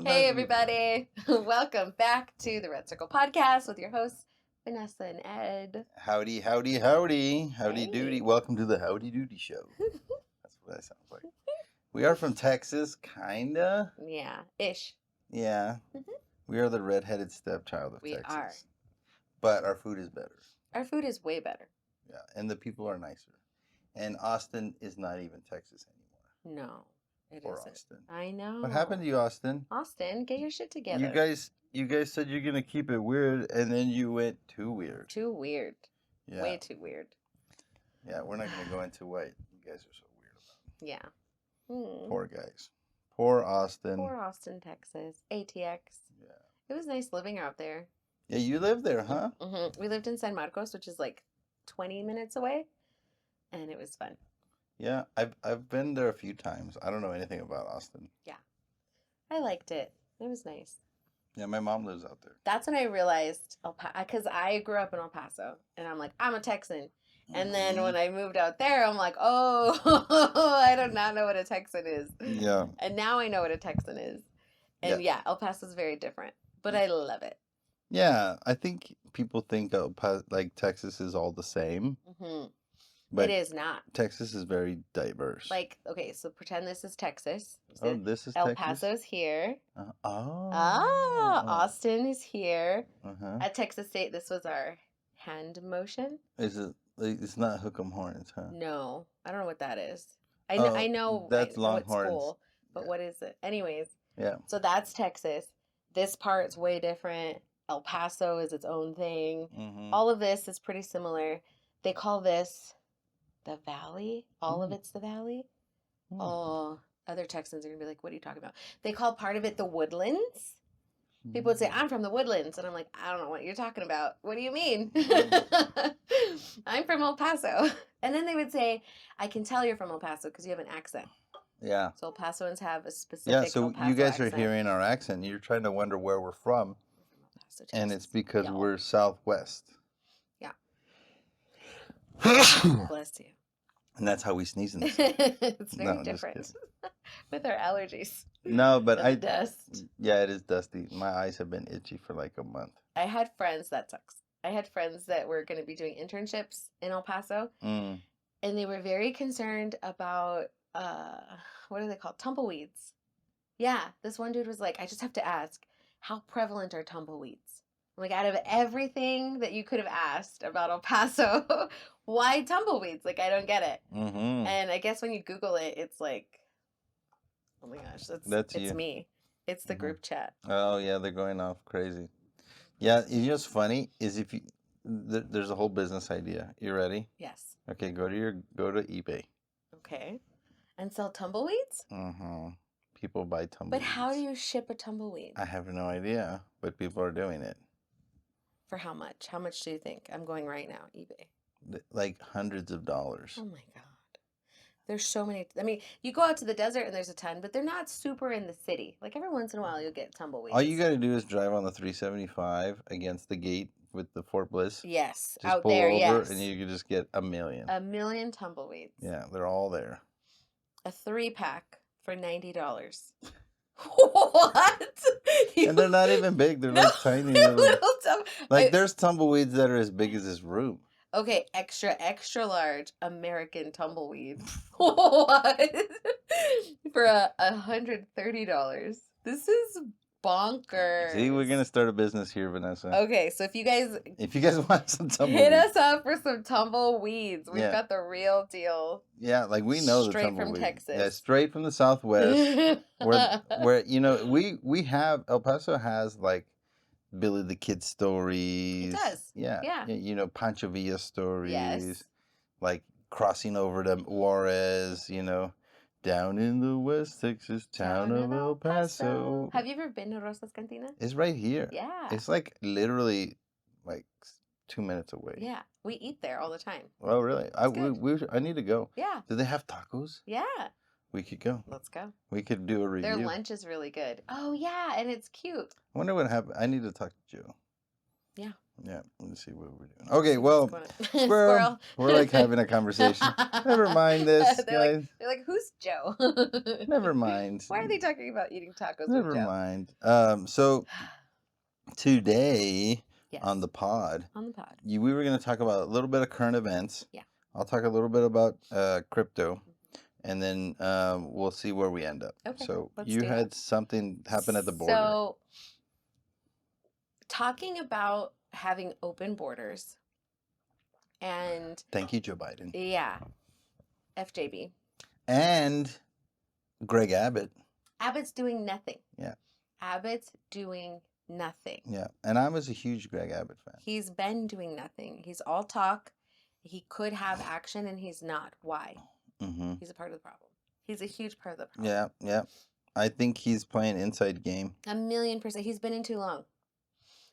Hey, everybody. Welcome back to the Red Circle Podcast with your hosts, Vanessa and Ed. Howdy, howdy, howdy. Howdy Hey. doody. Welcome to the Howdy Doody Show. That's what that sounds like. We are from Texas, kinda. Yeah, ish. Yeah. Mhm. We are the redheaded stepchild of We Texas. are. But our food is better. Our food is way better. Yeah. And the people are nicer. And Austin is not even Texas anymore. No, it Or isn't. Austin. I know. What happened to you, Austin? Austin, get your shit together. You guys said you're gonna keep it weird, and then you went too weird. Too weird. Yeah. Way too weird. Yeah, we're not gonna go into what you guys are so weird about. Yeah. Mm. Poor guys. Poor Austin. Poor Austin, Texas. ATX. Yeah. It was nice living out there. Yeah, you live there, huh? Mm-hmm. We lived in San Marcos, which is like 20 minutes away, and it was fun. Yeah, I've been there a few times. I don't know anything about Austin. Yeah. I liked it. It was nice. Yeah, my mom lives out there. That's when I realized because I grew up in El Paso, and I'm like, I'm a Texan. And then when I moved out there, I'm like, oh, I do not know what a Texan is. Yeah. And now I know what a Texan is. And yeah, El Paso is very different, but I love it. Yeah, I think people think like Texas is all the same. Mm-hmm. But it is not. Texas is very diverse. Like, okay, so pretend this is Texas. This is El Texas? Paso's here. Oh. Austin is here. Uh-huh. At Texas State, this was our hand motion. Is it? It's not hook 'em horns, huh? No, I don't know what that is. I know that's Longhorns. Cool, but what is it? Anyways. Yeah. So that's Texas. This part's way different. El Paso is its own thing. Mm-hmm. All of this is pretty similar. They call this the Valley. All of it's the Valley. Oh, other Texans are going to be like, what are you talking about? They call part of it the Woodlands. People would say, I'm from the Woodlands. And I'm like, I don't know what you're talking about. What do you mean? I'm from El Paso. And then they would say, I can tell you're from El Paso because you have an accent. Yeah. So El Pasoans have a specific so El Paso you guys accent. are hearing our accent. You're trying to wonder where we're from. And it's because we're Southwest. Yeah. Bless you. And that's how we sneeze in this. It's very different with our allergies. No, but dust. Yeah, it is dusty. My eyes have been itchy for like a month. I had friends that were going to be doing internships in El Paso, and they were very concerned about what are they called? Tumbleweeds. Yeah, this one dude was like, I just have to ask, how prevalent are tumbleweeds? Like, out of everything that you could have asked about El Paso, why tumbleweeds? Like, I don't get it. Mm-hmm. And I guess when you Google it, it's like, oh my gosh, it's you. me. It's the group chat. Oh, yeah, they're going off crazy. Yeah, you know what's funny is if you, there's a whole business idea. You ready? Yes. Okay, go to eBay. Okay. And sell tumbleweeds? Mm-hmm. People buy tumbleweeds. But how do you ship a tumbleweed? I have no idea, but people are doing it. For how much? How much do you think? I'm going right now, eBay. Like hundreds of dollars. Oh my God. There's so many. I mean, you go out to the desert and there's a ton, but they're not super in the city. Like every once in a while you'll get tumbleweeds. All you got to do is drive on the 375 against the gate with the Fort Bliss. Yes. Just out pull there, over yes. And you can just get a million. A million tumbleweeds. Yeah, they're all there. A 3-pack for $90. What? And they're not even big. They're like tiny little. There's tumbleweeds that are as big as this room. Okay, extra large American tumbleweed. What? For $130. This is bonkers. See, we're gonna start a business here, Vanessa. Okay, so if you guys want some tumbleweeds, hit us up for some tumbleweeds. We've got the real deal. Yeah, like we know straight the tumbleweed. From Texas. Yeah, straight from the Southwest. where you know we have El Paso has like Billy the Kid stories. It does. Yeah. You know, Pancho Villa stories. Yes. Like crossing over to Juarez, you know. Down in the West Texas town of El Paso. Have you ever been to Rosa's Cantina? It's right here. Yeah. It's like literally like 2 minutes away. Yeah. We eat there all the time. Oh, really? I need to go. Yeah. Do they have tacos? Yeah. We could go. Let's go. We could do a review. Their lunch is really good. Oh, yeah. And it's cute. I wonder what happened. I need to talk to Joe. Yeah. Yeah, let's see what we're doing. Okay, See what's well, going on. squirrel. Squirrel. We're like having a conversation. Never mind this, guys. They're like, who's Joe? Never mind. Why are they talking about eating tacos with Never Joe? mind. So today Yes. on the pod, On the pod. we were going to talk about a little bit of current events. Yeah. I'll talk a little bit about crypto, and then we'll see where we end up. Okay, So let's you do had that. something happen at the border. So, talking about having open borders, and Thank you, Joe Biden. yeah, FJB. And Greg Abbott. Abbott's doing nothing. Yeah. Abbott's doing nothing. Yeah, and I was a huge Greg Abbott fan. He's been doing nothing. He's all talk. He could have action, and he's not. Why? Mm-hmm. He's a part of the problem. He's a huge part of the problem. Yeah, yeah. I think he's playing inside game. 1,000,000%. He's been in too long.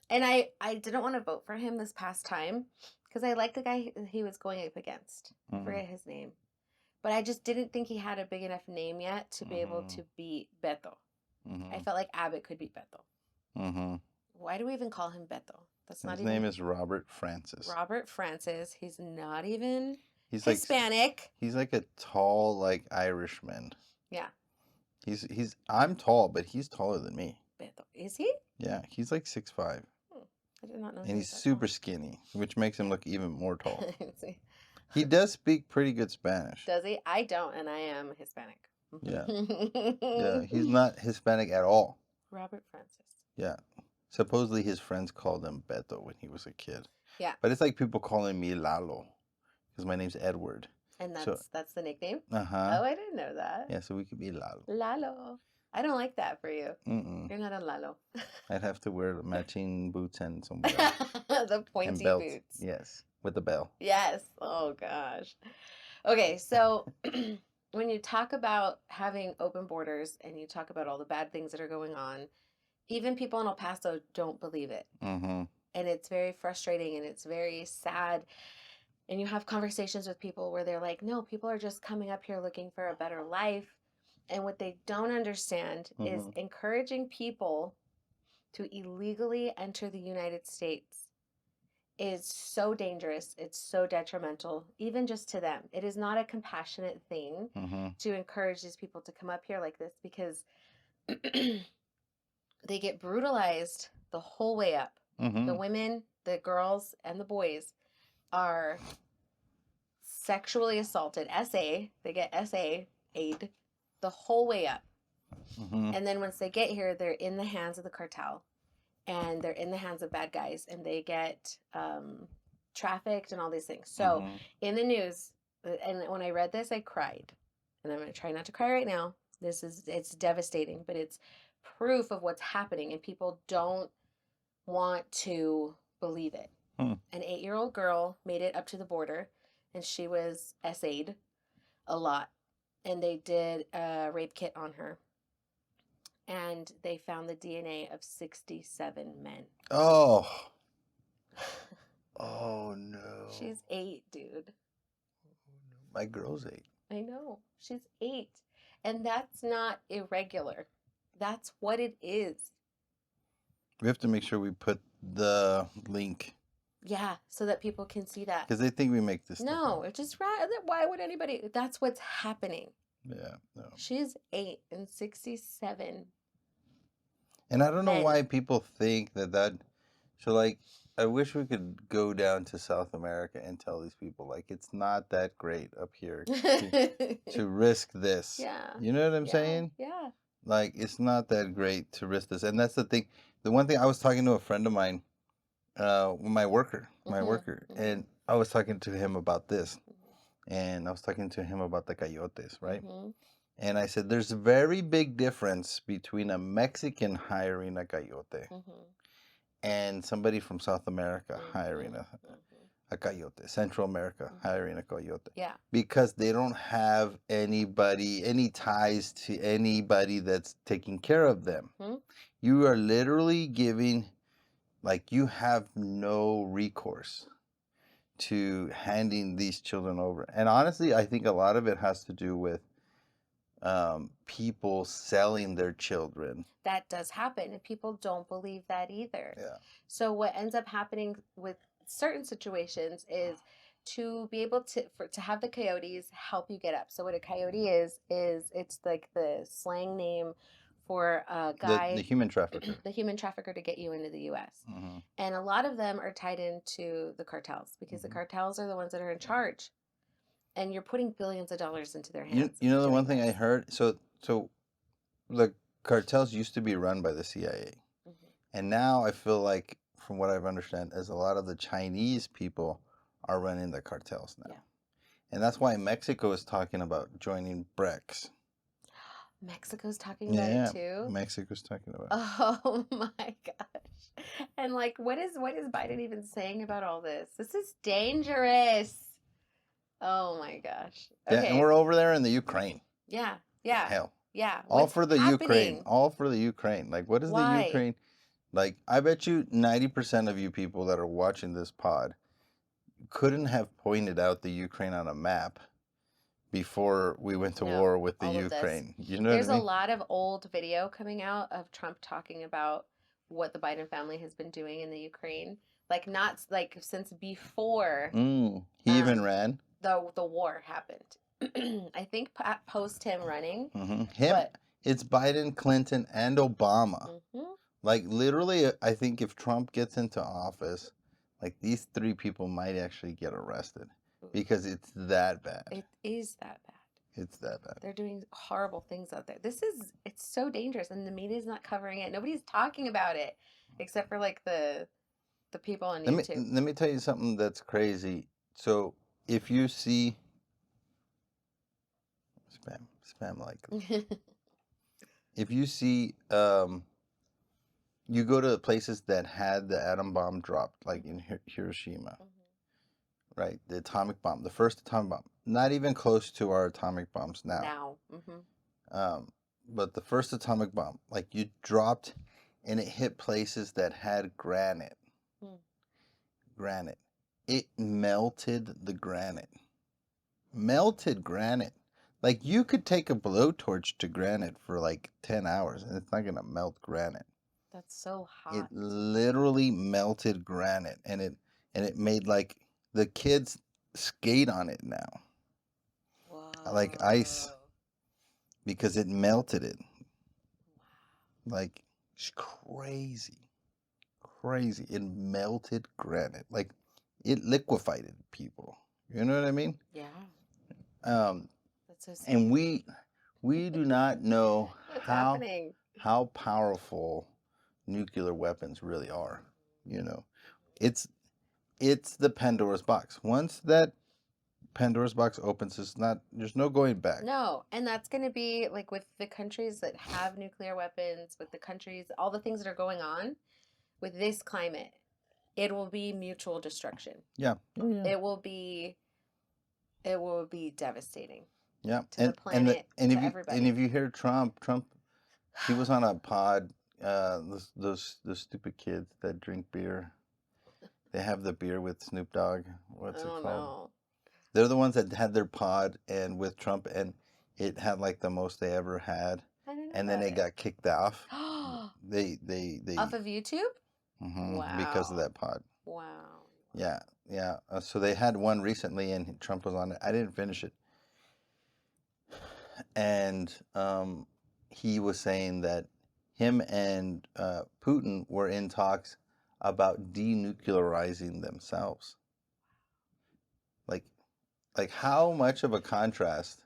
And I didn't want to vote for him this past time because I like the guy he was going up against. I forget his name. But I just didn't think he had a big enough name yet to be able to beat Beto. I felt like Abbott could beat Beto. Why do we even call him Beto? That's not His even... name is Robert Francis. Robert Francis. He's not even He's Hispanic. He's like a tall, like Irishman. Yeah. I'm tall, but he's taller than me. Beto. Is he? Yeah, he's like 6'5". I did not know. And he's super skinny, which makes him look even more tall. See? He does speak pretty good Spanish. Does he? I don't, and I am Hispanic. Yeah. Yeah, he's not Hispanic at all. Robert Francis. Yeah. Supposedly his friends called him Beto when he was a kid. Yeah. But it's like people calling me Lalo because my name's Edward. And So- that's the nickname? Uh-huh. Oh, I didn't know that. Yeah, so we could be Lalo. Lalo. I don't like that for you. Mm-mm. You're not a Lalo. I'd have to wear matching boots and some bells. The And pointy belts. boots. Yes, with the bell. Yes. Oh, gosh. Okay, so when you talk about having open borders and you talk about all the bad things that are going on, even people in El Paso don't believe it. Mm-hmm. And it's very frustrating and it's very sad. And you have conversations with people where they're like, no, people are just coming up here looking for a better life. And what they don't understand is encouraging people to illegally enter the United States is so dangerous. It's so detrimental, even just to them. It is not a compassionate thing to encourage these people to come up here like this because they get brutalized the whole way up. The women, the girls, and the boys are sexually assaulted. They get SA aid the whole way up. And then once they get here, they're in the hands of the cartel and they're in the hands of bad guys and they get trafficked and all these things. So in the news, and when I read this, I cried. And I'm going to try not to cry right now. It's devastating, but it's proof of what's happening and people don't want to believe it. An 8-year-old girl made it up to the border and she was SA'd a lot. And they did a rape kit on her. And they found the DNA of 67 men. Oh. Oh, no. She's 8, dude. My girl's 8. I know. She's 8. And that's not irregular. That's what it is. We have to make sure we put the link. Yeah, so that people can see that. Because they think we make this No, it's just right. Why would anybody? That's what's happening. Yeah, no. She's 8 and 67. And I don't know Men. why people think that. So, like, I wish we could go down to South America and tell these people, like, it's not that great up here to risk this. Yeah. You know what I'm saying? Yeah. Like, it's not that great to risk this. And that's the thing. The one thing, I was talking to a friend of mine, my worker, and I was talking to him about this. And I was talking to him about the Coyotes, right? And I said, there's a very big difference between a Mexican hiring a Coyote and somebody from South America hiring a Coyote, Central America hiring a Coyote. Yeah. Because they don't have any ties to anybody that's taking care of them. You are literally giving, like, you have no recourse to handing these children over. And honestly, I think a lot of it has to do with people selling their children. That does happen, and people don't believe that either. Yeah. So what ends up happening with certain situations is to be able to have the coyotes help you get up. So what a coyote is it's like the slang name for a guy, The human trafficker. the human trafficker to get you into the U.S. Mm-hmm. And a lot of them are tied into the cartels because the cartels are the ones that are in charge, and you're putting billions of dollars into their hands. You know the one doing thing I this. heard. So the cartels used to be run by the CIA, and now I feel like, from what I've understand, is a lot of the Chinese people are running the cartels now. Yeah. And that's why Mexico is talking about joining BRICS. Mexico's talking about it too. Mexico's talking about it. Oh my gosh. And like what is Biden even saying about all this? This is dangerous. Oh my gosh. Yeah, and we're over there in the Ukraine. Yeah. Yeah. Hell. Yeah. All What's for the happening? Ukraine. All for the Ukraine. Like, what is Why? the Ukraine? Like, I bet you 90% of you people that are watching this pod couldn't have pointed out the Ukraine on a map before we went to war with the Ukraine. You know There's what I mean? a lot of old video coming out of Trump talking about what the Biden family has been doing in the Ukraine. Like, not like since before He even ran. the war happened. I think post him running. It's Biden, Clinton, and Obama. Like, literally, I think if Trump gets into office, like, these three people might actually get arrested because it's that bad. It is that bad. It's that bad. They're doing horrible things out there. It's so dangerous, and the media's not covering it. Nobody's talking about it except for like the people on YouTube. Let me tell you something that's crazy. So if you see spam like if you see you go to places that had the atom bomb dropped, like in Hiroshima, right? The atomic bomb, the first atomic bomb, not even close to our atomic bombs now. But the first atomic bomb, like, you dropped and it hit places that had granite. Granite. It melted the granite. Melted granite. Like, you could take a blowtorch to granite for like 10 hours and it's not going to melt granite. That's so hot. It literally melted granite, and it made, like, the kids skate on it now. Whoa. Like ice, because it melted it. Wow. Like, it's crazy. Crazy. It melted granite. Like, it liquefied it, people. You know what I mean? Yeah. That's so sad. And we do not know how powerful nuclear weapons really are. You know, it's the Pandora's box. Once that Pandora's box opens, there's no going back. No, and that's going to be like with the countries that have nuclear weapons, with the countries, all the things that are going on with this climate, it will be mutual destruction. Yeah. It will be devastating. Yeah. To the planet, and everybody. And if you hear Trump, he was on a pod. Those stupid kids that drink beer. They have the beer with Snoop Dogg. What's it called? No. They're the ones that had their pod and with Trump, and it had like the most they ever had. And then they got kicked off. They off of YouTube? Wow. Because of that pod. Wow. Yeah. So they had one recently, and Trump was on it. I didn't finish it. And he was saying that him and Putin were in talks about denuclearizing themselves. Like how much of a contrast?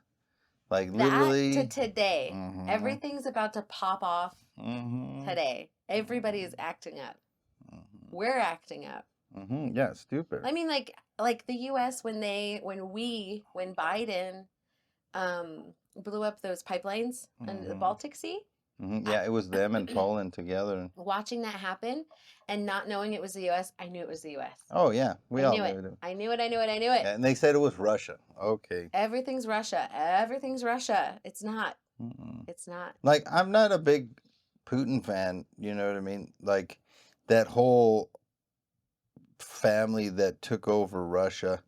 Like, that literally to today. Everything's about to pop off today. Everybody is acting up. We're acting up. Yeah, stupid. I mean, like the U.S. when Biden blew up those pipelines in the Baltic Sea. Yeah, it was them and Poland together. Watching that happen and not knowing it was the U.S., I knew it was the U.S. Oh, yeah. I knew it. I knew it. And they said it was Russia. Okay. Everything's Russia. It's not. It's not. Like, I'm not a big Putin fan, you know what I mean? Like, that whole family that took over Russia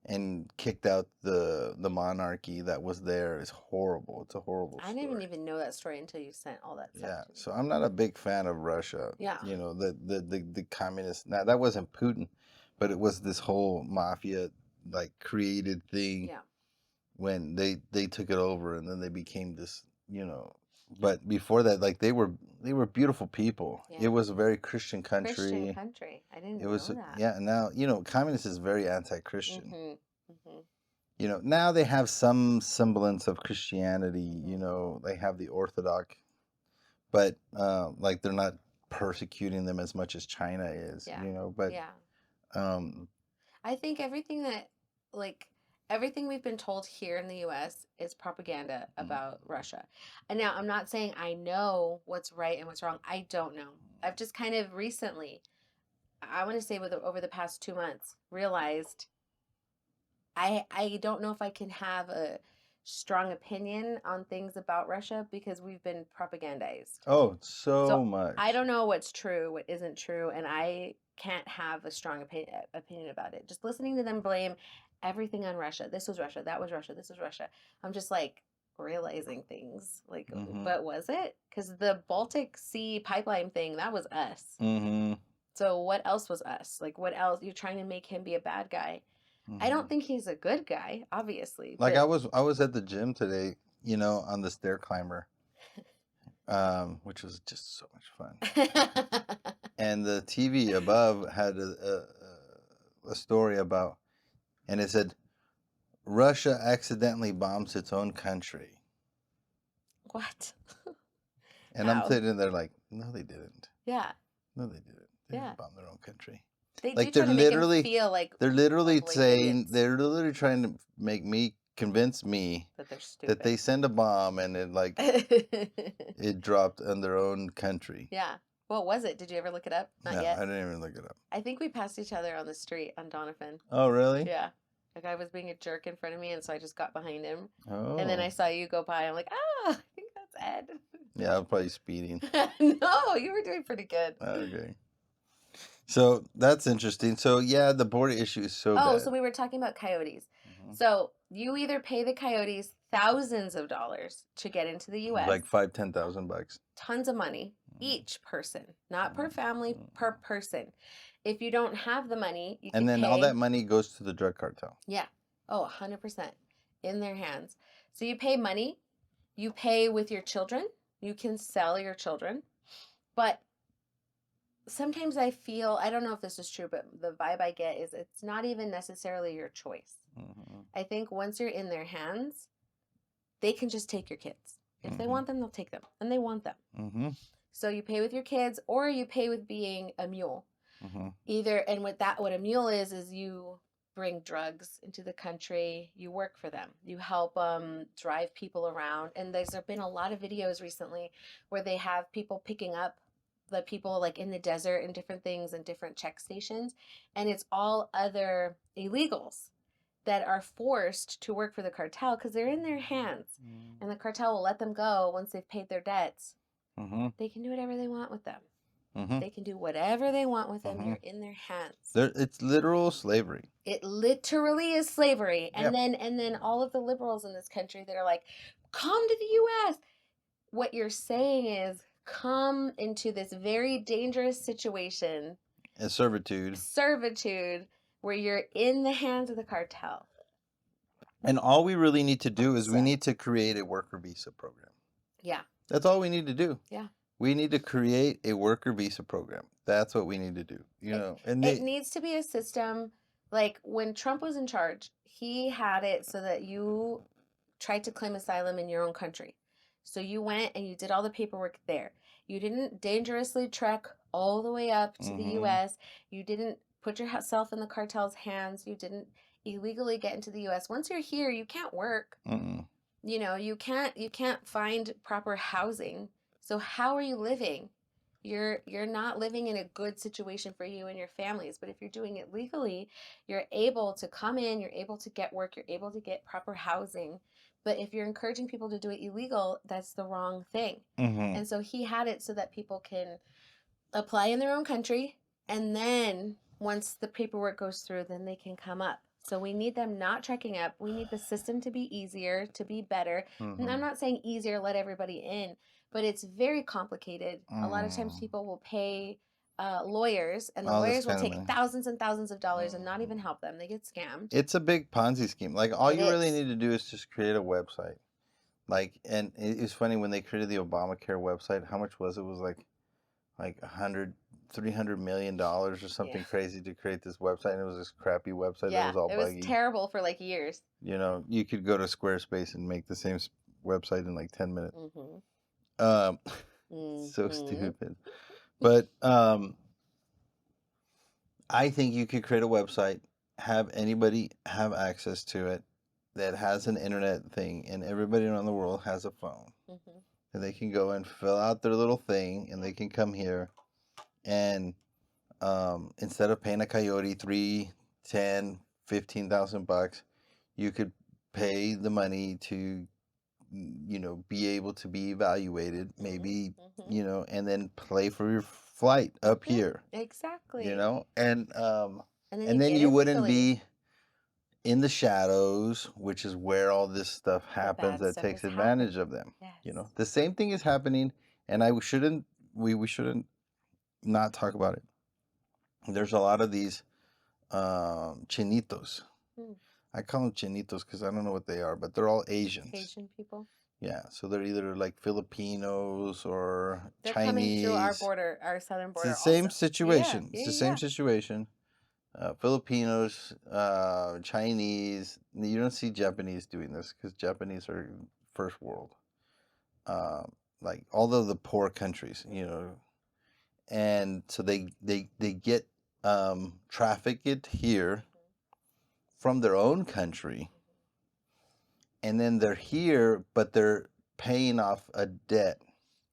and kicked out the monarchy that was there is horrible. It's a horrible I story. didn't even know that story until you sent all that stuff. Yeah, so I'm not a big fan of Russia. Yeah. You know, the communist. Now that wasn't Putin, but it was this whole mafia like created thing. Yeah. When they took it over, and then they became this, you know. But before that, like they were beautiful people. Yeah. It was a very Christian country. Christian country. I didn't know that. Yeah, now, you know, communist is very anti-Christian. Mm-hmm. You know, now they have some semblance of Christianity. You know, they have the Orthodox, but like they're not persecuting them as much as China is. Yeah. You know, but I think everything we've been told here in the U.S. is propaganda about Russia. And now I'm not saying I know what's right and what's wrong. I don't know. I've just kind of recently, I want to say over the past 2 months, realized I don't know if I can have a strong opinion on things about Russia because we've been propagandized. Oh, so much. I don't know what's true, what isn't true, and I can't have a strong opinion about it. Just listening to them blame everything on Russia. This was Russia, that was Russia, this was Russia. I'm just like realizing things. Like, but was it? Because the Baltic Sea pipeline thing, that was us. So what else was us? Like, what else? You're trying to make him be a bad guy. I don't think he's a good guy, obviously. Like, I was at the gym today, you know, on the stair climber, which was just so much fun. And the TV above had a story about, and it said, Russia accidentally bombs its own country. What? And I'm sitting there like, no, they didn't. Yeah. No, they didn't. They didn't bomb their own country. They like do try to make him feel like they're literally saying idiots. They're literally trying to convince me that they're stupid. That they send a bomb and it like it dropped on their own country. Yeah. What was it? Did you ever look it up? Not no, yet. I didn't even look it up. I think we passed each other on the street on Donovan. Oh, really? Yeah. A guy was being a jerk in front of me, and so I just got behind him. Oh. And then I saw you go by. I'm like, I think that's Ed. Yeah, I was probably speeding. No, you were doing pretty good. Okay. So that's interesting. So yeah, the border issue is so bad. So we were talking about Coyotes. So you either pay the Coyotes thousands of dollars to get into the U.S. Like $5,000-$10,000. Tons of money each person, not per family, per person. If you don't have the money, you can and then pay. All that money goes to the drug cartel. Yeah. Oh, 100% in their hands. So you pay money, you pay with your children, you can sell your children, but sometimes I feel, I don't know if this is true, but the vibe I get is it's not even necessarily your choice. I think once you're in their hands, they can just take your kids. If they want them, they'll take them, and they want them. So you pay with your kids, or you pay with being a mule. Either, and what a mule is you bring drugs into the country, you work for them, you help drive people around, and there's been a lot of videos recently where they have people picking up the people like in the desert and different things and different check stations, and it's all other illegals that are forced to work for the cartel because they're in their hands, and the cartel will let them go once they've paid their debts. They can do whatever they want with them. They can do whatever they want with them. You're in their hands. It's literal slavery. It literally is slavery. And then all of the liberals in this country that are like, come to the U.S. What you're saying is come into this very dangerous situation. And servitude. Where you're in the hands of the cartel. And all we really need to do is we need to create a worker visa program. Yeah. That's all we need to do. Yeah. We need to create a worker visa program. That's what we need to do. You know, and it needs to be a system like when Trump was in charge, he had it so that you tried to claim asylum in your own country. So you went and you did all the paperwork there. You didn't dangerously trek all the way up to the U.S. You didn't put yourself in the cartel's hands. You didn't illegally get into the U.S. Once you're here, you can't work. You know, you can't find proper housing. So how are you living? You're not living in a good situation for you and your families. But if you're doing it legally, you're able to come in, you're able to get work, you're able to get proper housing. But if you're encouraging people to do it illegal, that's the wrong thing. And so he had it so that people can apply in their own country, and then once the paperwork goes through, then they can come up. So we need them not trekking up. We need the system to be easier, to be better. And I'm Mm-hmm. not saying easier, let everybody in, but it's very complicated. A lot of times people will pay lawyers, and the All this lawyers will kind of take money. thousands and thousands of dollars and not even help them. They get scammed. It's a big Ponzi scheme. Like, all It you really is. need to do is just create a website. Like, and it's funny, when they created the Obamacare website, how much was it? It was like $300 million or something crazy to create this website. And it was this crappy website that was all it was buggy. terrible for like years. You know, you could go to Squarespace and make the same website in like 10 minutes. So stupid. But I think you could create a website, have anybody have access to it that has an internet thing, and everybody around the world has a phone. And they can go and fill out their little thing, and they can come here, and instead of paying a Coyote $3, $10, $15,000, you could pay the money to, you know, be able to be evaluated, maybe, you know, and then pay for your flight up here. Exactly. You know, and then then get you it wouldn't legally. be in the shadows, which is where all this stuff happens that stuff takes is advantage happening. of them. You know, Yes. the same thing is happening, and we shouldn't not talk about it. There's a lot of these chinitos. I call them chinitos because I don't know what they are, but they're all Asians. Asian people. Yeah, so they're either like Filipinos or They're Chinese. coming through our border, our southern border. It's the same also. situation. It's the same situation. Filipinos, Chinese. You don't see Japanese doing this because Japanese are first world. Like all of the poor countries, you know, and so they get trafficked here from their own country, and then they're here, but they're paying off a debt.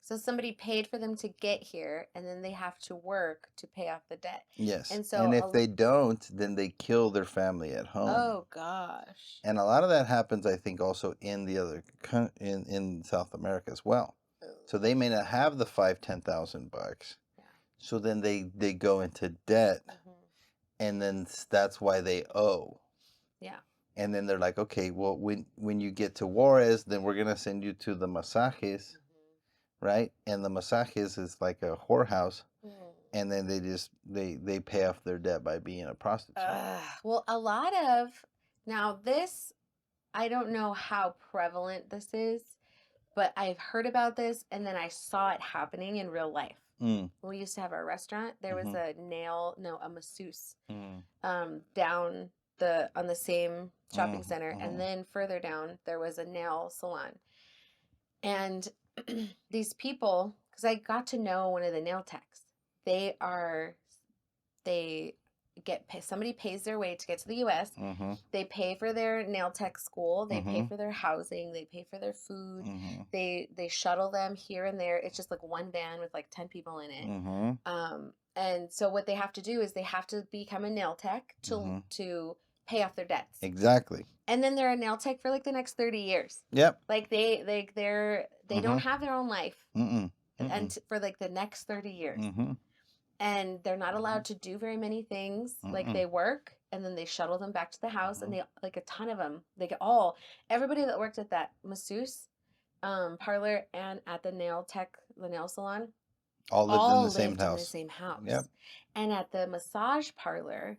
So somebody paid for them to get here, and then they have to work to pay off the debt. Yes. And so, and if they don't, then they kill their family at home. Oh gosh. And a lot of that happens, I think, also in the other in South America as well. So they may not have the $5,000-$10,000. Yeah. So then they go into debt, and then that's why they owe. Yeah. And then they're like, okay, well, when you get to Juarez, then we're gonna send you to the masajes, right? And the masajes is like a whorehouse, and then they just they pay off their debt by being a prostitute. Well, a lot of now this, I don't know how prevalent this is, but I've heard about this, and then I saw it happening in real life. When we used to have our restaurant, there was a masseuse down on the same shopping center, and then further down there was a nail salon. And these people, because I got to know one of the nail techs, somebody pays their way to get to the U.S. They pay for their nail tech school. They pay for their housing. They pay for their food. They shuttle them here and there. It's just like one van with like 10 people in it. And so what they have to do is they have to become a nail tech to pay off their debts. Exactly. And then they're a nail tech for like the next 30 years. Yep. Like they don't have their own life. And for like the next 30 years. And they're not allowed to do very many things. Like they work, and then they shuttle them back to the house, and they, like a ton of them, everybody that worked at that masseuse parlor and at the nail salon, all lived in the same house. Yep. And at the massage parlor,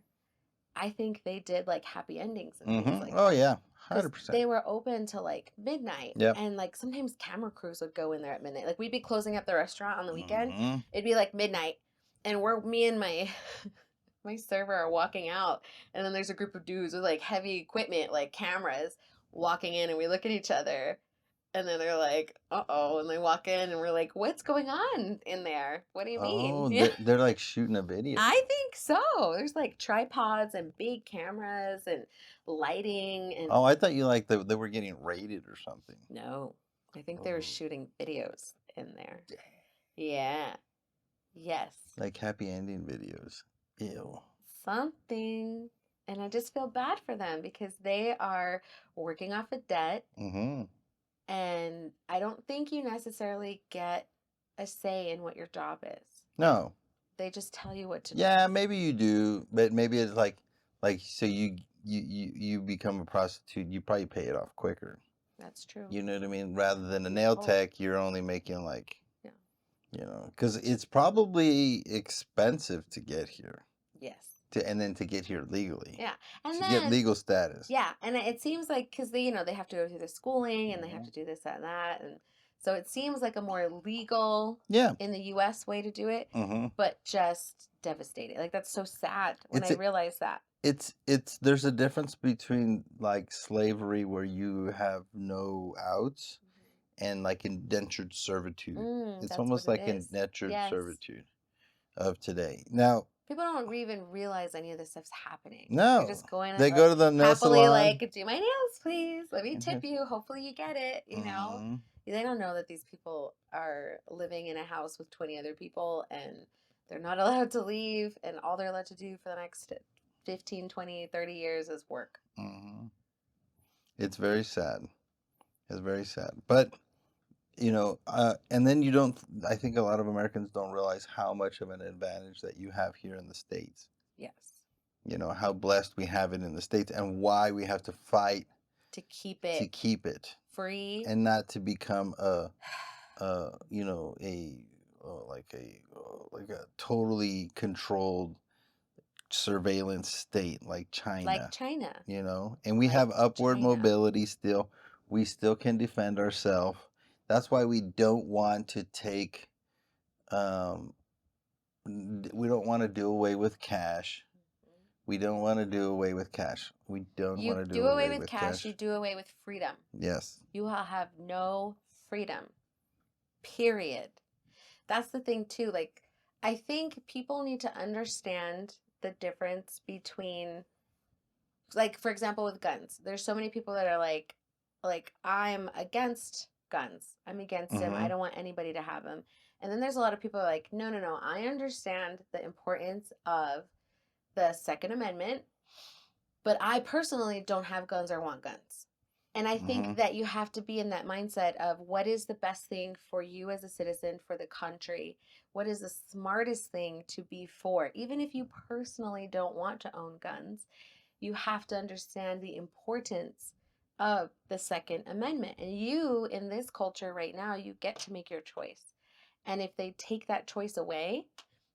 I think they did like happy endings and things like that. Oh yeah, 100%. They were open till like midnight. Yep. And like sometimes camera crews would go in there at midnight. Like we'd be closing up the restaurant on the weekend. It'd be like midnight. And me and my server are walking out, and then there's a group of dudes with like heavy equipment, like cameras, walking in, and we look at each other, and then they're like, "Uh-oh," and they walk in, and we're like, "What's going on in there? What do you mean?" Oh, they're like shooting a video. I think so. There's like tripods and big cameras and lighting and. Oh, I thought you like they were getting raided or something. No, I think they were shooting videos in there. Yeah. Yes. Like happy ending videos. Ew. Something. And I just feel bad for them because they are working off a debt. And I don't think you necessarily get a say in what your job is. No. They just tell you what to do. Yeah, maybe you do, but maybe it's like so you become a prostitute, you probably pay it off quicker. That's true. You know what I mean? Rather than a nail tech, you're only making like, because it's probably expensive to get here. Yes. And then to get here legally. Yeah. And to get legal status. Yeah. And it seems like, because they have to go through the schooling and they have to do this, that, and that. And so it seems like a more legal in the U.S. way to do it, but just devastating. Like, that's so sad when I realized that. There's a difference between like slavery where you have no outs and like indentured servitude. It's almost like indentured servitude of today. Now, people don't even realize any of this stuff's happening. No. They're just going they go to the nail happily salon. like, do my nails, please. Let me tip you. Hopefully you get it, you know? They don't know that these people are living in a house with 20 other people and they're not allowed to leave, and all they're allowed to do for the next 15, 20, 30 years is work. It's very sad. It's very sad. But, and then I think a lot of Americans don't realize how much of an advantage that you have here in the States. Yes. How blessed we have it in the States and why we have to fight to keep it free and not to become like a totally controlled surveillance state like China. And we have upward mobility still. We still can defend ourselves. That's why we don't want to take we don't want to do away with cash. We don't want to do away with cash. We don't want to do away with cash. You do away with freedom. Yes. You will have no freedom. Period. That's the thing too. Like, I think people need to understand the difference between, like, for example, with guns. There's so many people that are like I'm against guns. I'm against them. I don't want anybody to have them. And then there's a lot of people like, no. I understand the importance of the Second Amendment, but I personally don't have guns or want guns. And I think that you have to be in that mindset of what is the best thing for you as a citizen, for the country? What is the smartest thing to be for? Even if you personally don't want to own guns, you have to understand the importance of the Second Amendment. And you, in this culture right now, you get to make your choice. And if they take that choice away,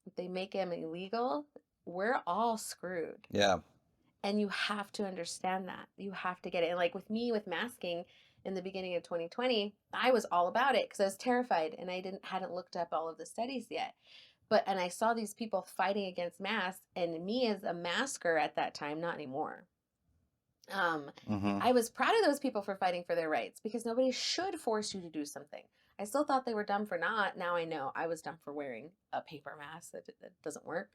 if they make them illegal, we're all screwed. Yeah. And you have to understand that. You have to get it. And like with me, with masking in the beginning of 2020, I was all about it because I was terrified and I hadn't looked up all of the studies yet. And I saw these people fighting against masks, and me as a masker at that time, not anymore. I was proud of those people for fighting for their rights because nobody should force you to do something. I still thought they were dumb for not. Now I know I was dumb for wearing a paper mask that doesn't work.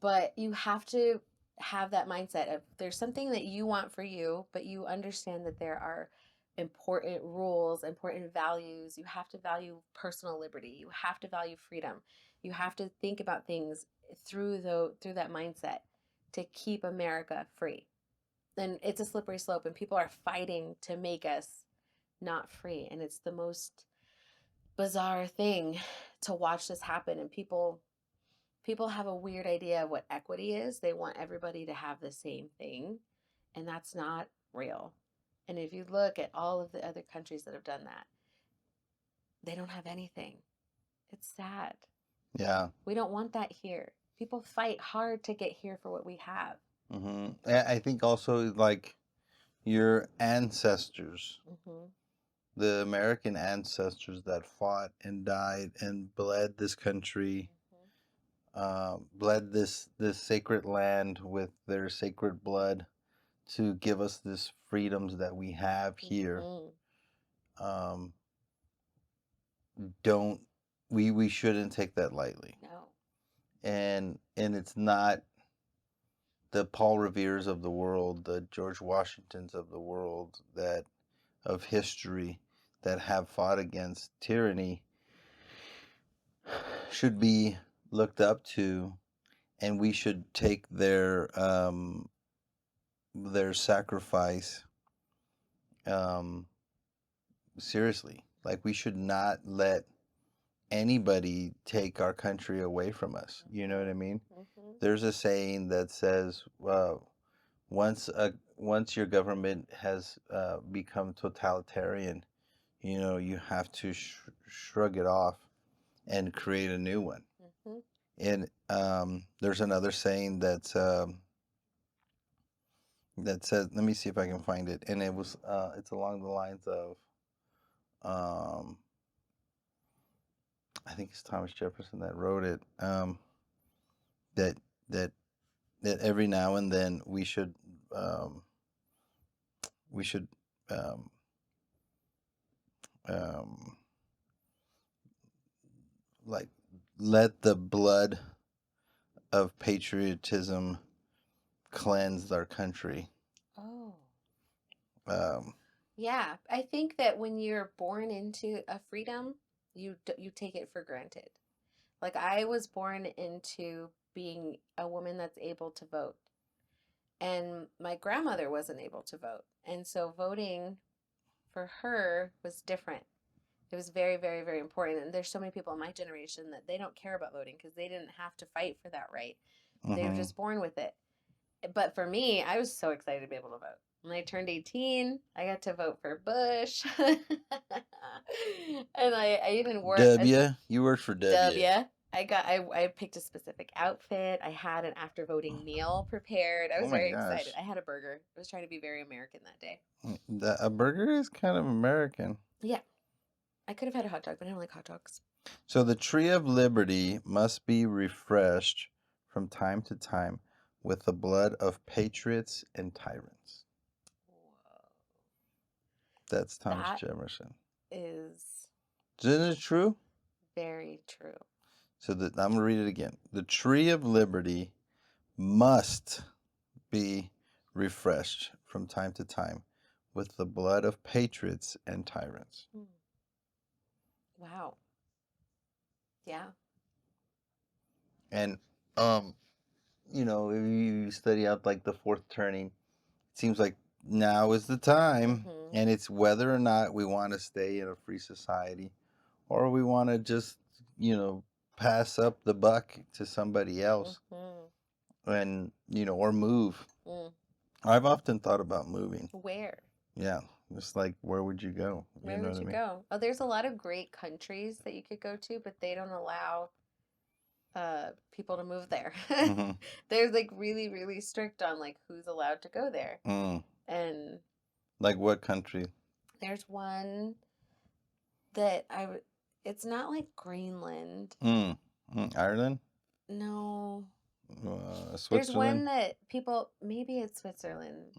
But you have to have that mindset of there's something that you want for you, but you understand that there are important rules, important values. You have to value personal liberty. You have to value freedom. You have to think about things through that mindset to keep America free. And it's a slippery slope, and people are fighting to make us not free. And it's the most bizarre thing to watch this happen. And people have a weird idea of what equity is. They want everybody to have the same thing, and that's not real. And if you look at all of the other countries that have done that, they don't have anything. It's sad. Yeah. We don't want that here. People fight hard to get here for what we have. I think also like your ancestors, the American ancestors that fought and died and bled this country, bled this sacred land with their sacred blood to give us this freedoms that we have here. We shouldn't take that lightly. No. And it's not the Paul Reveres of the world, the George Washingtons of the world, that of history that have fought against tyranny should be looked up to, and we should take their sacrifice seriously. Like, we should not let anybody take our country away from us. You know what I mean? There's a saying that says, once your government has become totalitarian, you have to shrug it off and create a new one. Mm-hmm. And there's another saying that says, let me see if I can find it, and it's along the lines of, I think it's Thomas Jefferson that wrote it, that that that every now and then we should we should um, um, like let the blood of patriotism cleanse our country. Oh. Um, Yeah, I think that when you're born into a freedom, you take it for granted. Like I was born into being a woman that's able to vote. And my grandmother wasn't able to vote. And so voting for her was different. It was very, very, very important. And there's so many people in my generation that they don't care about voting because they didn't have to fight for that right. They were just born with it. But for me, I was so excited to be able to vote. When I turned 18, I got to vote for Bush. And I even wore you worked for W. W. I picked a specific outfit. I had an after voting meal prepared. I was very excited. I had a burger. I was trying to be very American that day. A burger is kind of American. Yeah. I could have had a hot dog, but I don't like hot dogs. So the tree of liberty must be refreshed from time to time with the blood of patriots and tyrants. Whoa. That's Thomas Jefferson. Isn't it true? Very true. So I'm going to read it again. The tree of liberty must be refreshed from time to time with the blood of patriots and tyrants. Wow. Yeah. And if you study out like the fourth turning, it seems like now is the time, and it's whether or not we want to stay in a free society or we want to just, pass up the buck to somebody else and, or move. I've often thought about moving. Where? Yeah. Just like, where would you go? Where would you go? Oh, there's a lot of great countries that you could go to, but they don't allow people to move there. They're like really, really strict on like who's allowed to go there. And like what country? There's one that it's not like Greenland. Ireland? No. Switzerland? There's one that maybe it's Switzerland.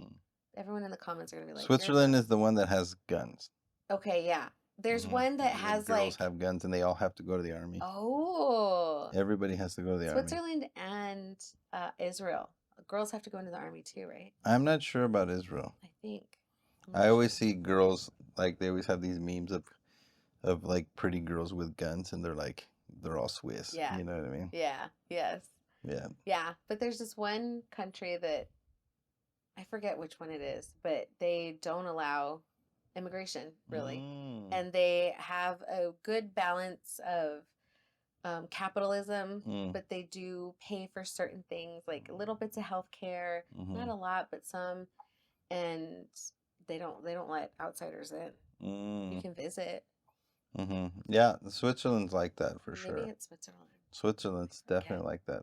Everyone in the comments are going to be like, Switzerland is the one that has guns. Okay, yeah. There's one that has girls have guns and they all have to go to the army. Oh. Everybody has to go to the Switzerland and Israel. Girls have to go into the army too, right? I'm not sure about Israel. I think. I always see girls, like they always have these memes of like pretty girls with guns and they're all Swiss. Yeah. You know what I mean? Yeah. Yes. Yeah. Yeah. But there's this one country that I forget which one it is, but they don't allow immigration really. And they have a good balance of capitalism, but they do pay for certain things like little bits of healthcare, not a lot, but some, and they don't let outsiders in. You can visit. Yeah, Switzerland's like that for sure. Maybe it's Switzerland. Switzerland's definitely like that.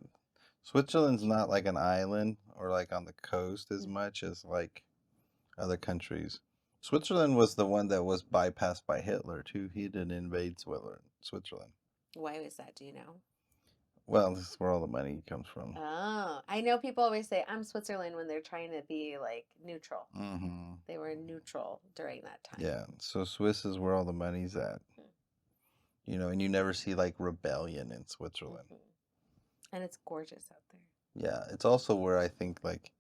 Switzerland's not like an island or like on the coast as much as like other countries. Switzerland was the one that was bypassed by Hitler too. He didn't invade Switzerland. Why was that? Do you know? Well, this is where all the money comes from. Oh, I know people always say I'm Switzerland when they're trying to be like neutral. They were neutral during that time. Yeah, so Swiss is where all the money's at. And you never see like rebellion in Switzerland. And it's gorgeous out there. Yeah, it's also where I think like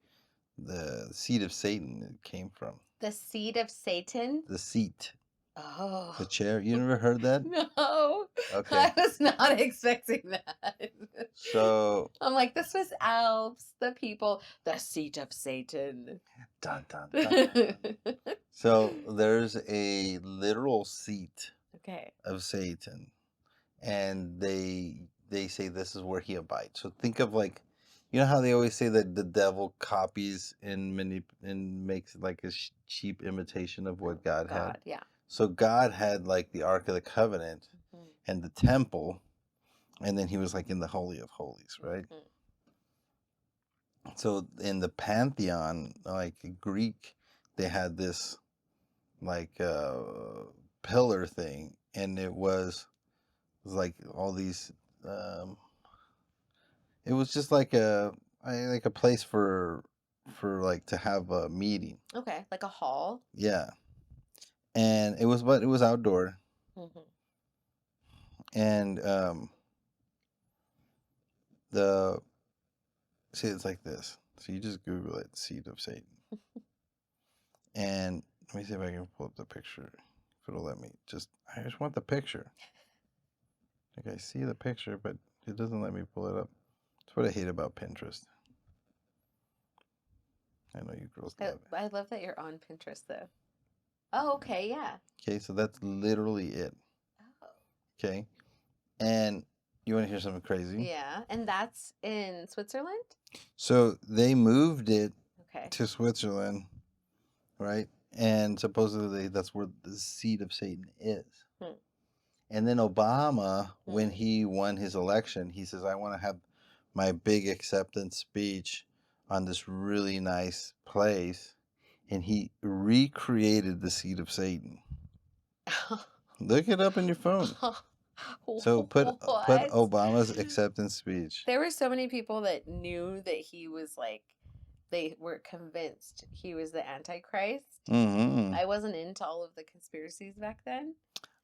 the seat of Satan came from. The seat of Satan? The seat. Oh. The chair. You never heard that? No. Okay. I was not expecting that. So I'm like, the Swiss Alps, the people, the seat of Satan. Dun, dun, dun. So there's a literal seat of Satan. And they say this is where he abides. So think of like, You know how they always say that the devil copies and makes like a cheap imitation of what God had? Yeah. So God had like the Ark of the Covenant and the temple, and then he was like in the Holy of Holies, right? So in the pantheon, like Greek, they had this like pillar thing, and it was like all these. It was just like a place for like to have a meeting. Okay, like a hall. Yeah, and it was outdoor, and see, it's like this. So you just Google it, seed of Satan, and let me see if I can pull up the picture. If it'll let me. I just want the picture. Like I see the picture, but it doesn't let me pull it up. That's what I hate about Pinterest. I know you girls love it. I love that you're on Pinterest, though. Oh, okay, yeah. Okay, so that's literally it. Oh. Okay, and you want to hear something crazy? Yeah, and that's in Switzerland? So they moved it to Switzerland, right? And supposedly that's where the seed of Satan is. And then Obama, when he won his election, he says, I want to have my big acceptance speech on this really nice place. And he recreated the seed of Satan. Look it up in your phone. So put Obama's acceptance speech. There were so many people that knew that he was like, they were convinced he was the Antichrist. I wasn't into all of the conspiracies back then.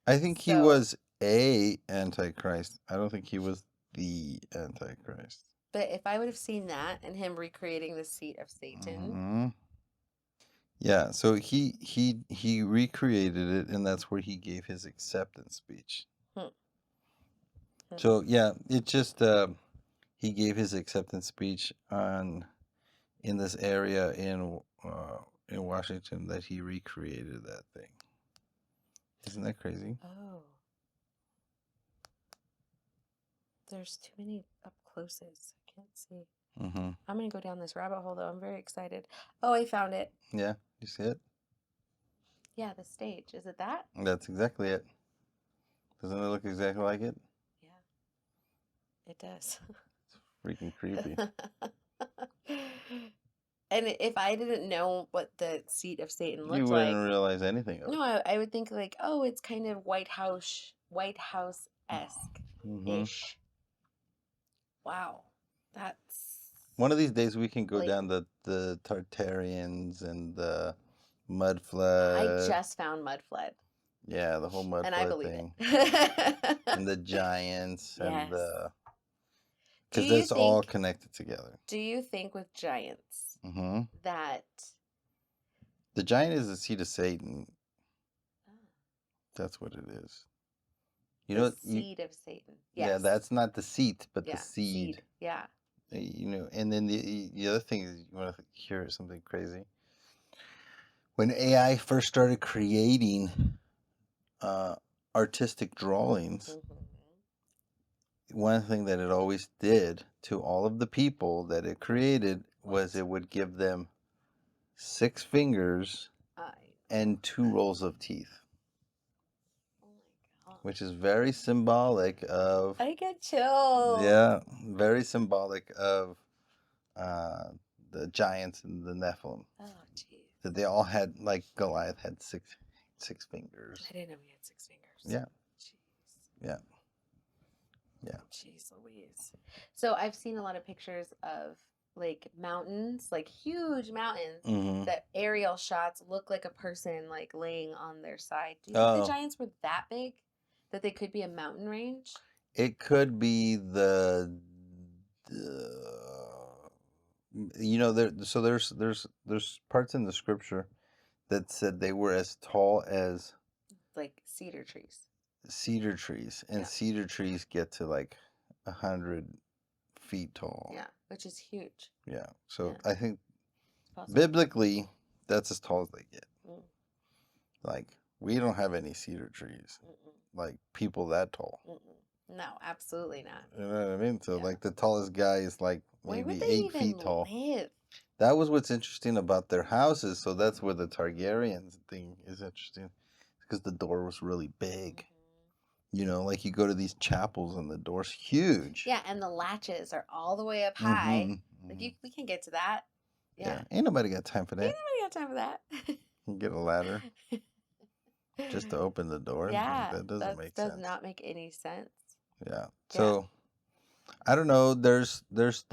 I think he was a Antichrist. I don't think he was the Antichrist. But if I would have seen that and him recreating the seat of Satan. Yeah, so he recreated it, and that's where he gave his acceptance speech. So yeah, it just he gave his acceptance speech in this area in Washington that he recreated that thing. Isn't that crazy? Oh. There's too many up closes. I can't see. I'm going to go down this rabbit hole, though. I'm very excited. Oh, I found it. Yeah, you see it? Yeah, the stage. Is it that? That's exactly it. Doesn't it look exactly like it? Yeah, it does. It's freaking creepy. And if I didn't know what the seat of Satan looked like, you wouldn't realize anything of it. No, I would think like, oh, it's kind of White House-esque ish. Wow, that's one of these days we can go down the Tartarians and the mud flood. I just found mud flood. Yeah, the whole mud and flood I believe thing. It. And the giants and the because it's that's all connected together. Do you think with giants that the giant is the seed of Satan? That's what it is. You know, seed of Satan. Yes. Yeah, that's not the seat, but the seed. Yeah. You know, and then the other thing is, you want to hear something crazy? When AI first started creating artistic drawings, one thing that it always did to all of the people that it created was it would give them 6 fingers and 2 rows of teeth. Which is very symbolic of... I get chills. Yeah, very symbolic of the giants and the Nephilim. Oh, jeez. That they all had, like Goliath had six fingers. I didn't know he had 6 fingers. Yeah. Jeez. Yeah. Yeah. Jeez Louise. So I've seen a lot of pictures of like mountains, like huge mountains that aerial shots look like a person like laying on their side. Do you think the giants were that big? That they could be a mountain range? It could be you know, there's parts in the scripture that said they were as tall as like cedar trees. Cedar trees, and cedar trees get to like 100 feet tall. Yeah, which is huge. Yeah, so I think biblically that's as tall as they get. Like, we don't have any cedar trees. Like people that tall. No, absolutely not. You know what I mean? So like the tallest guy is like Where would maybe they 8 feet even tall. live? That was what's interesting about their houses. So that's where the Targaryens thing is interesting, because the door was really big. You know, like you go to these chapels and the door's huge. Yeah, and the latches are all the way up Mm-hmm, high. mm-hmm. Like we can get to that. Yeah, ain't nobody got time for that. Ain't nobody got time for that. You get a ladder just to open the door. Yeah, That doesn't make does sense. not make any sense. Yeah. So I don't know. There's there's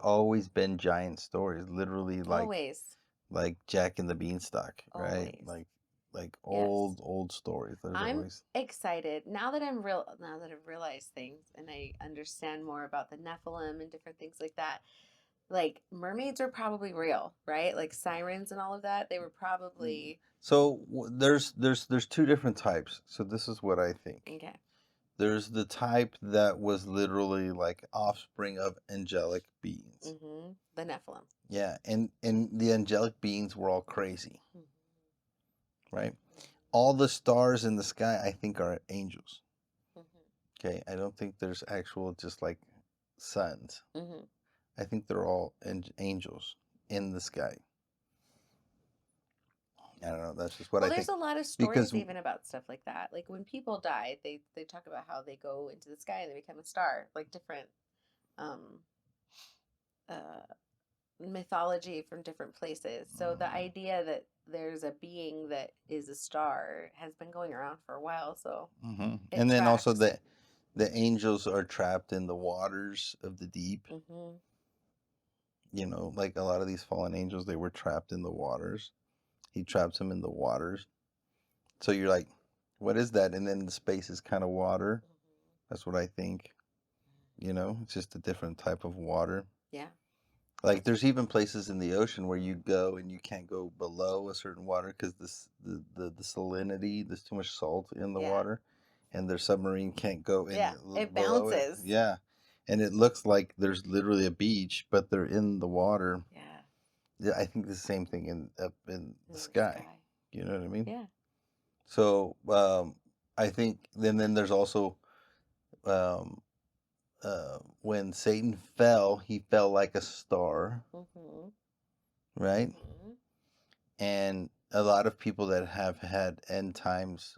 always been giant stories, literally Always. like Jack and the Beanstalk, right? Always. Like Yes. old stories. There's I'm always excited now that I've realized things and I understand more about the Nephilim and different things like that. Like mermaids are probably real, right? Like sirens and all of that. They were probably So there's two different types. So this is what I think. okay. There's the type that was literally like offspring of angelic beings. Mm-hmm. The Nephilim. Yeah, and the angelic beings were all crazy, right? All the stars in the sky, I think, are angels. Okay, I don't think there's actual just like suns. I think they're all angels in the sky. I don't know. That's just what I think. Well, there's a lot of stories even about stuff like that. Like when people die, they talk about how they go into the sky and they become a star. Like different mythology from different places. So the idea that there's a being that is a star has been going around for a while. So and then also the angels are trapped in the waters of the deep. You know, like a lot of these fallen angels, they were trapped in the waters. He traps them in the waters. So you're like, what is that? And then the space is kind of water. That's what I think. You know, it's just a different type of water. Yeah. Like there's even places in the ocean where you go and you can't go below a certain water because the salinity, there's too much salt in the water, and their submarine can't go in it below bounces. it. Yeah, and it looks like there's literally a beach, but they're in the water. Yeah, I think the same thing up in the sky. You know what I mean? Yeah. So I think then there's also when Satan fell, he fell like a star, right? And a lot of people that have had end times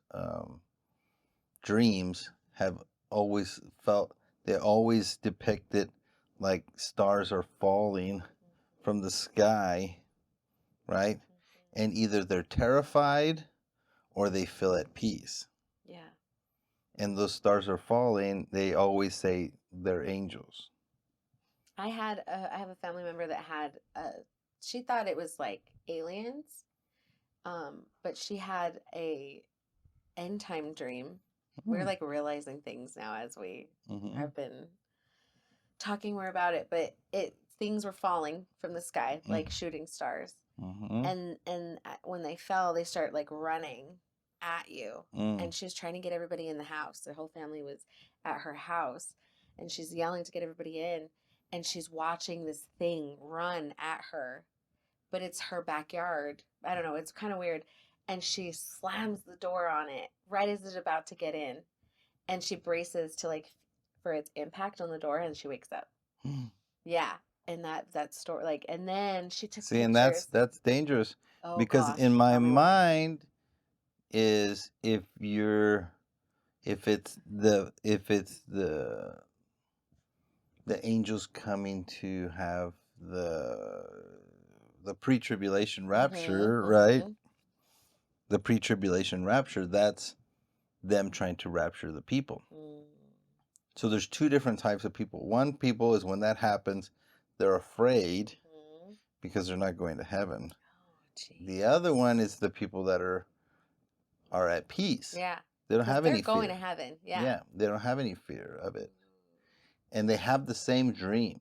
dreams have always felt, they always depict it like stars are falling from the sky, right? And either they're terrified or they feel at peace. Yeah. And those stars are falling, they always say they're angels. I have a family member that had she thought it was like aliens, but she had a end time dream. We're like realizing things now as we have been talking more about it, but things were falling from the sky like shooting stars, and when they fell, they start like running at you, and she was trying to get everybody in the house. Their whole family was at her house, and she's yelling to get everybody in, and she's watching this thing run at her, but it's her backyard. I don't know, it's kind of weird. And she slams the door on it right as it's about to get in, and she braces to like for its impact on the door, and she wakes up. Yeah, and that story, like, and then she took pictures. And that's dangerous, because gosh, in my tell me mind is if it's the angels coming to have the pre-tribulation rapture, right? The pre-tribulation rapture, that's them trying to rapture the people. So there's two different types of people. One people is when that happens, they're afraid because they're not going to heaven. The other one is the people that are at peace. Yeah. They don't have any fear. They're going to heaven. Yeah. Yeah, they don't have any fear of it. And they have the same dream.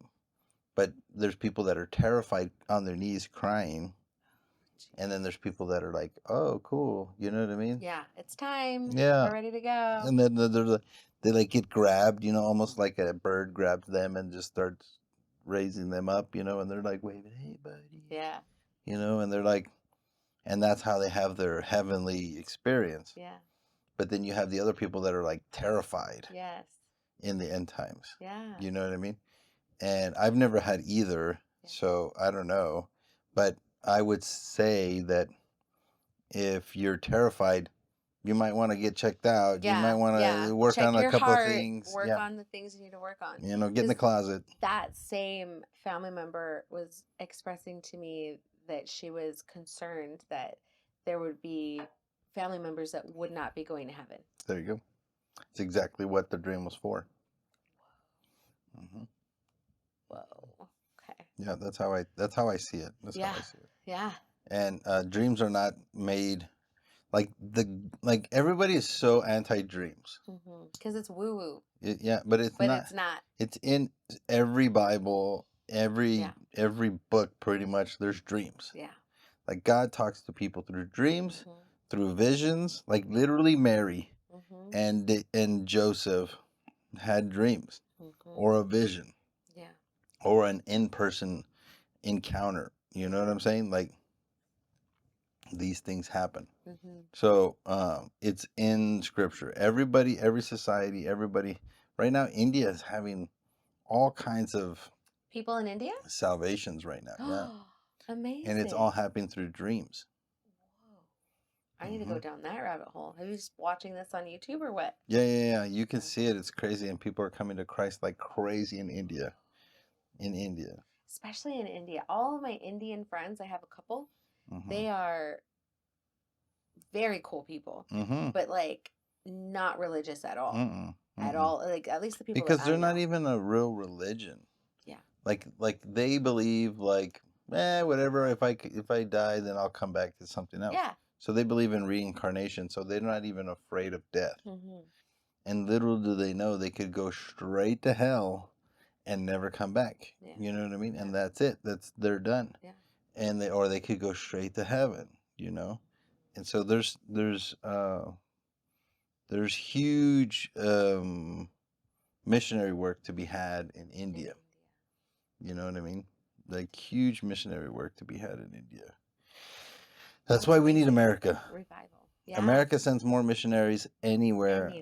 But there's people that are terrified on their knees crying. And then there's people that are like, oh, cool. You know what I mean? Yeah, it's time. Yeah. We're ready to go. And then they like get grabbed, you know, almost like a bird grabs them and just starts raising them up, you know, and they're like waving, hey, buddy. Yeah. You know, and they're like, and that's how they have their heavenly experience. Yeah. But then you have the other people that are like terrified. Yes. In the end times. Yeah. You know what I mean? And I've never had either, so I don't know. But I would say that if you're terrified, you might want to get checked out. You might want to work Check on a your couple of heart, things. work on the things you need to work on. You know, get in the closet. That same family member was expressing to me that she was concerned that there would be family members that would not be going to heaven. There you go. It's exactly what the dream was for. Mm-hmm. Whoa. Okay. Yeah, that's how I see it. That's how I see it. Yeah. And dreams are not made like everybody is so anti-dreams. Because it's woo-woo. Yeah, but it's not. It's not. It's in every Bible, every book, pretty much. There's dreams. Yeah. Like God talks to people through dreams, through visions. Like literally, Mary and Joseph had dreams or a vision, or an in-person encounter. You know what I'm saying? Like these things happen. So it's in Scripture. Everybody, every society, everybody. Right now, India is having all kinds of people in India salvations right now. Yeah, amazing. And it's all happening through dreams. Whoa! I need to go down that rabbit hole. Are you just watching this on YouTube or what? Yeah. You can see it. It's crazy, and people are coming to Christ like crazy in India. Especially in India. All of my Indian friends, I have a couple. They are very cool people, but like not religious at all. At all. Like at least the people because they're not even a real religion. Yeah. Like they believe like whatever. If I die, then I'll come back to something else. Yeah. So they believe in reincarnation. So they're not even afraid of death. And little do they know they could go straight to hell and never come back. Yeah. You know what I mean? Yeah. And that's it. They're done. Yeah. And they could go straight to heaven. You know. And so there's huge missionary work to be had in India. You know what I mean? Like huge missionary work to be had in India. That's why we need America. Revival. Yeah. America sends more missionaries anywhere.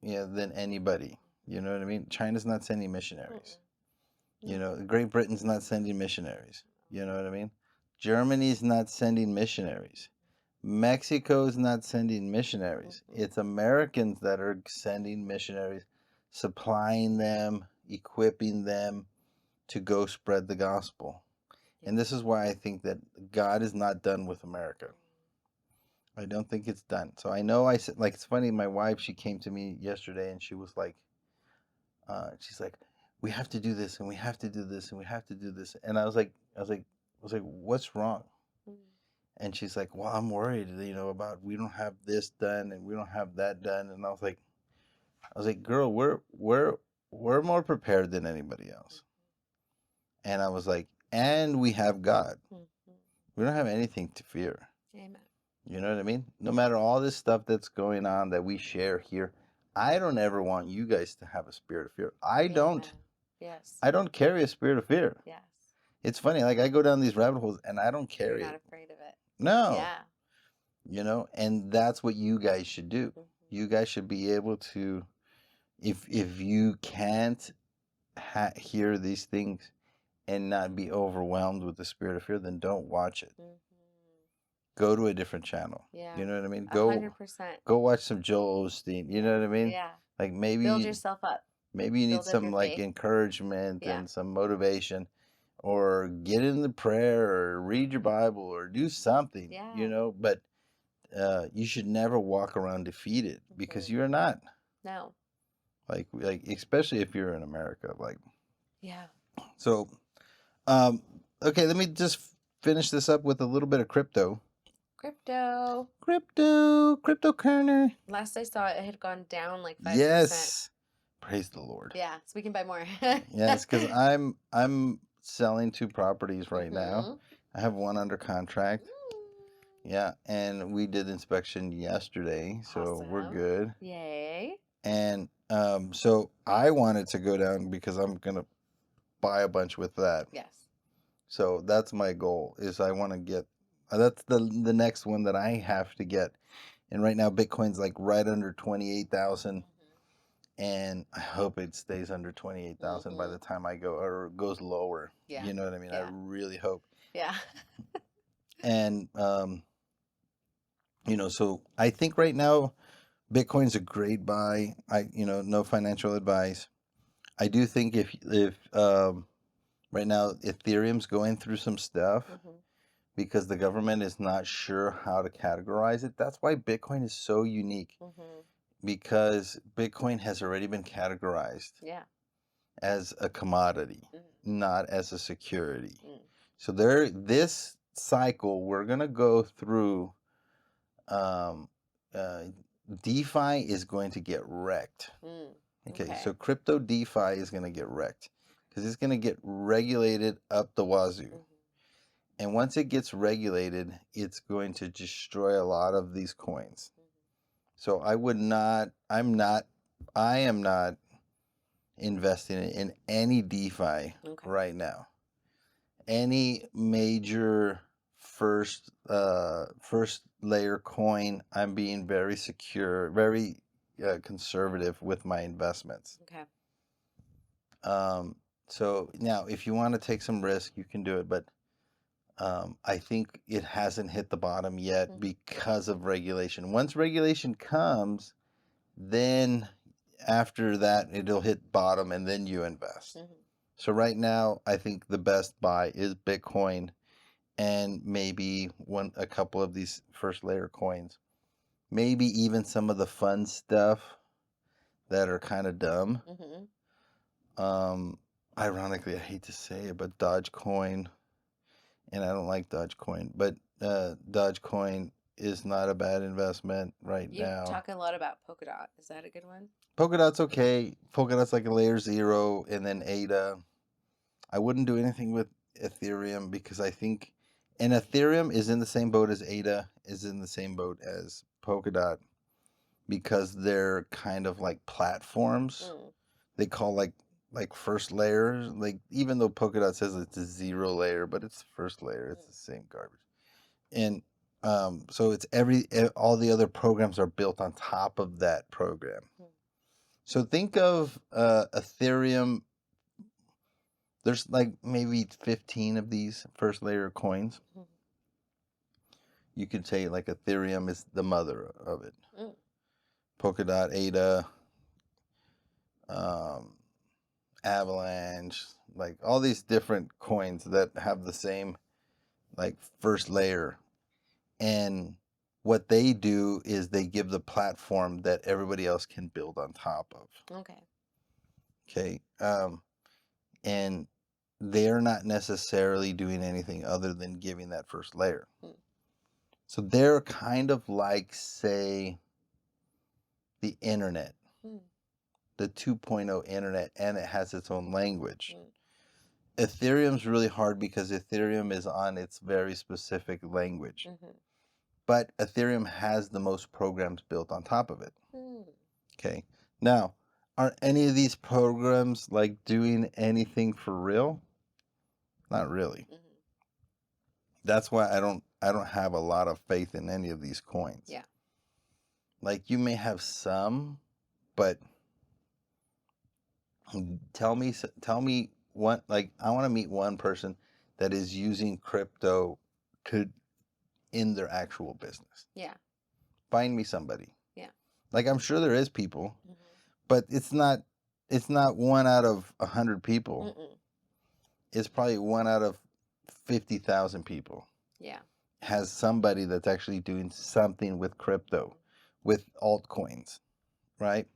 Yeah, than anybody. You know what I mean? China's not sending missionaries. You know, Great Britain's not sending missionaries. You know what I mean? Germany's not sending missionaries. Mexico's not sending missionaries. It's Americans that are sending missionaries, supplying them, equipping them to go spread the gospel. And this is why I think that God is not done with America. I don't think it's done. So I know like it's funny, my wife, she came to me yesterday and she was like, she's like, we have to do this and we have to do this and we have to do this. And I was like, what's wrong? And she's like, well, I'm worried, about we don't have this done and we don't have that done. And I was like, girl, we're more prepared than anybody else. And I was like, and we have God. We don't have anything to fear. Amen. You know what I mean? No matter all this stuff that's going on that we share here, I don't ever want you guys to have a spirit of fear. I don't. Yes. I don't carry a spirit of fear. Yes. It's funny, like I go down these rabbit holes and I don't carry it. You're not afraid of it. No. Yeah. And that's what you guys should do. You guys should be able to, if you can't hear these things and not be overwhelmed with the spirit of fear, then don't watch it. Go to a different channel. Yeah. You know what I mean? 100%. Go watch some Joel Osteen. You know what I mean? Yeah. Like maybe build yourself up. Maybe you need some like encouragement and some motivation, or get in the prayer, or read your Bible, or do something. Yeah. But you should never walk around defeated because you're not. No. Like especially if you're in America, like. Yeah. So, okay, let me just finish this up with a little bit of crypto. Cryptocurrency. Last I saw it had gone down like 5%. Yes. Praise the Lord. Yeah, so we can buy more. Yes, because I'm selling 2 properties right now. I have 1 under contract. Yeah, and we did inspection yesterday, so we're good. Yay. And so I wanted to go down because I'm gonna buy a bunch with that. Yes. So that's my goal. Is I want to get. That's the next one that I have to get. And right now Bitcoin's like right under 28,000. and I hope it stays under 28,000 by the time I go, or goes lower. Yeah. You know what I mean? Yeah. I really hope. Yeah. And you know, so I think right now Bitcoin's a great buy. No financial advice. I do think if right now Ethereum's going through some stuff because the government is not sure how to categorize it. That's why Bitcoin is so unique, because Bitcoin has already been categorized as a commodity, not as a security. So this cycle we're gonna go through. DeFi is going to get wrecked. Okay, so crypto DeFi is going to get wrecked because it's going to get regulated up the wazoo. And once it gets regulated, it's going to destroy a lot of these coins. So I am not investing in any DeFi right now. Any major first layer coin, I'm being very secure, very conservative with my investments. Okay. So now if you want to take some risk, you can do it, but I think it hasn't hit the bottom yet because of regulation. Once regulation comes, then after that it'll hit bottom and then you invest. So right now, I think the best buy is Bitcoin, and maybe a couple of these first layer coins. Maybe even some of the fun stuff that are kind of dumb. Ironically, I hate to say it, but Dogecoin, and I don't like Dogecoin, but Dogecoin is not a bad investment right now. You're talking a lot about Polkadot. Is that a good one? Polkadot's okay. Polkadot's like a layer 0, and then ADA. I wouldn't do anything with Ethereum because I think, and Ethereum is in the same boat as ADA, is in the same boat as Polkadot, because they're kind of like platforms. They call like first layers. Like, even though Polkadot says it's a 0 layer, but it's first layer. It's the same garbage. And so it's all the other programs are built on top of that program. So think of Ethereum. There's like maybe 15 of these first layer coins. You could say like Ethereum is the mother of it. Polkadot, ADA, Avalanche, like all these different coins that have the same like first layer. And what they do is they give the platform that everybody else can build on top of. Okay. And they're not necessarily doing anything other than giving that first layer. So they're kind of like, say, the internet, the 2.0 internet, and it has its own language. Ethereum's really hard because Ethereum is on its very specific language. But Ethereum has the most programs built on top of it. Okay. Now, are any of these programs like doing anything for real? Not really. That's why I don't have a lot of faith in any of these coins. Yeah. Like, you may have some, but tell me one, like, I want to meet one person that is using crypto in their actual business. Yeah. Find me somebody. Yeah. Like, I'm sure there is people, but it's not 1 out of 100 people. It's probably 1 out of 50,000 people. Yeah. Has somebody that's actually doing something with crypto, with altcoins, right?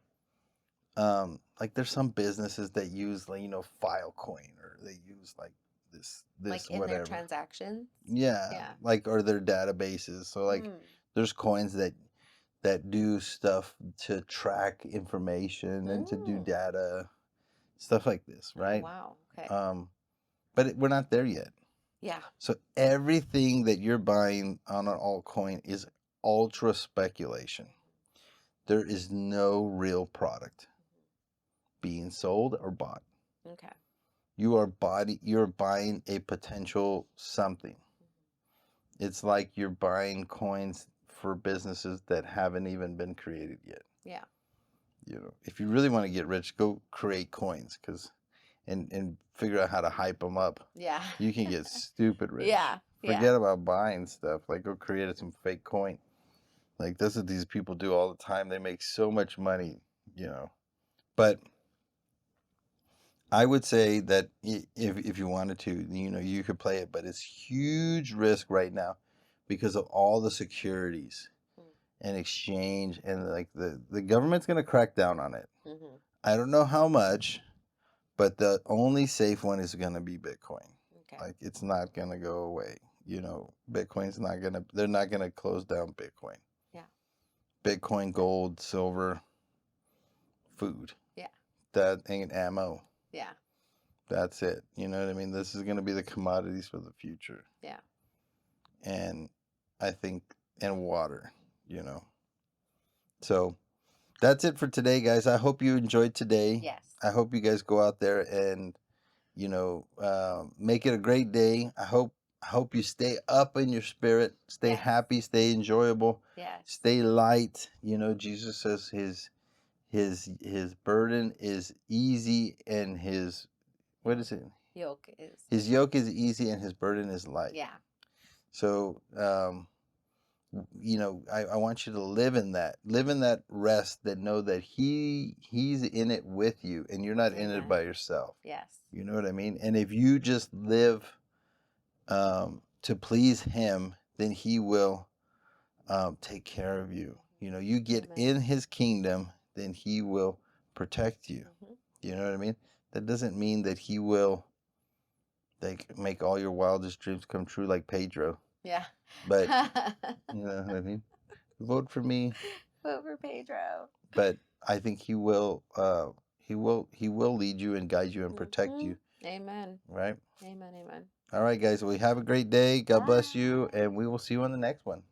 Like, there's some businesses that use, like, Filecoin, or they use like this like in whatever. their transactions. Yeah. Like, or their databases. So like there's coins that do stuff to track information and to do data, stuff like this, right? Oh, wow. Okay. But we're not there yet. Yeah. So everything that you're buying on an altcoin is ultra speculation. There is no real product being sold or bought. Okay. You're buying a potential something. It's like you're buying coins for businesses that haven't even been created yet. Yeah. if you really want to get rich, go create coins, and figure out how to hype them up. Yeah. You can get stupid rich. Yeah. Forget about buying stuff. Like, go create some fake coin. Like, that's what these people do all the time. They make so much money, But I would say that if you wanted to, you could play it, but it's huge risk right now because of all the securities and exchange, and like the government's going to crack down on it. Mm-hmm. I don't know how much, but the only safe one is going to be Bitcoin. Okay. Like, it's not going to go away. Bitcoin's not going to, they're not going to close down Bitcoin. Yeah. Bitcoin, gold, silver, food. Yeah. That ain't ammo. Yeah. That's it. You know what I mean? This is going to be the commodities for the future. Yeah. And I think, and water, So that's it for today, guys. I hope you enjoyed today. Yes. I hope you guys go out there and, make it a great day. I hope you stay up in your spirit, stay happy, stay enjoyable, stay light. Jesus says his burden is easy, and his, what is it? His yoke is easy and his burden is light. Yeah. So, I want you to live in that rest, that know that he's in it with you, and you're not in it by yourself. Yes. You know what I mean? And if you just live to please him, then he will take care of you. You get in his kingdom, then he will protect you. Mm-hmm. You know what I mean? That doesn't mean that he will make all your wildest dreams come true like Pedro. Yeah. But you know what I mean? Vote for me. Vote for Pedro. But I think he will lead you and guide you and protect you. Amen. Right? Amen. All right, guys. Well, have a great day. God bless you, and we will see you on the next one.